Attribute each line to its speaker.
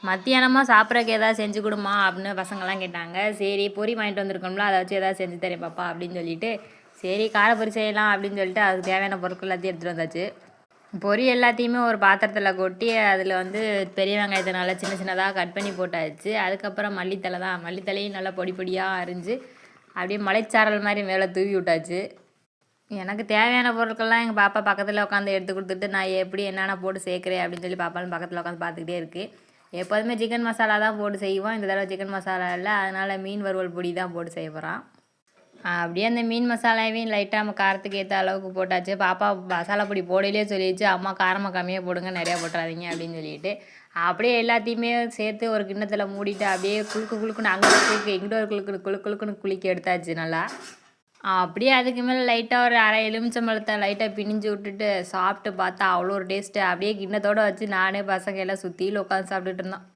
Speaker 1: மத்தியானமாக சாப்பிட்றக்கு ஏதாவது செஞ்சு கொடுமா அப்படின்னு பசங்கள்லாம் கேட்டாங்க. சரி பொரி வாங்கிட்டு வந்திருக்கோம்ல, அதை வச்சு ஏதாவது செஞ்சு தரேன் பாப்பா அப்படின்னு சொல்லிட்டு, சரி காரப்பொரி செய்யலாம் அப்படின்னு சொல்லிட்டு அதுக்கு தேவையான பொருட்கள் எல்லாத்தையும் எடுத்துகிட்டு வந்தாச்சு. பொரி எல்லாத்தையுமே ஒரு பாத்திரத்தில் கொட்டி அதில் வந்து பெரிய வெங்காயத்தை நல்லா சின்ன சின்னதாக கட் பண்ணி போட்டாச்சு. அதுக்கப்புறம் மல்லித்தலையும் நல்லா பொடி பொடியாக அரிஞ்சு அப்படியே மலைச்சாரல் மாதிரி மேலே தூவி விட்டாச்சு. எனக்கு தேவையான பொருட்கள்லாம் எங்கள் பாப்பா பக்கத்தில் உட்காந்து எடுத்து கொடுத்துட்டு நான் எப்படி என்னென்ன போட்டு சேர்க்குறேன் அப்படின்னு சொல்லி பாப்பாலும் பக்கத்தில் உட்காந்து பார்த்துக்கிட்டே இருக்குது. எப்போதுமே சிக்கன் மசாலா தான் போட்டு செய்வோம். இந்த தடவை சிக்கன் மசாலா இல்லை, அதனால் மீன் வறுவல் பொடி தான் போட்டு செய்ய போகிறான். அப்படியே அந்த மீன் மசாலாவையும் லைட்டாக நம்ம காரத்துக்கு ஏற்ற அளவுக்கு போட்டாச்சு. பாப்பா மசாலா பொடி போடையிலே சொல்லிடுச்சு, அம்மா காரமாக கம்மியாக போடுங்க, நிறையா போட்டுறாதீங்க அப்படின்னு சொல்லிட்டு. அப்படியே எல்லாத்தையுமே சேர்த்து ஒரு கிண்ணத்தில் மூடிட்டு அப்படியே குளுக்குன்னு அங்கே குளுக்கு இங்கிட்ட ஒரு குளுக்குன்னு குளிக்க எடுத்தாச்சு நல்லா. அப்படியே அதுக்கு மேலே லைட்டாக ஒரு அரை எலுமிச்சம்பழத்தை லைட்டாக பிணிஞ்சு விட்டுட்டு சாப்பிட்டு பார்த்தா அவ்வளோ ஒரு டேஸ்ட்டு. அப்படியே கிண்ணத்தோடு வச்சு நானே பசங்க எல்லாம் சுற்றியில் உட்காந்து சாப்பிட்டுட்டு இருந்தோம்.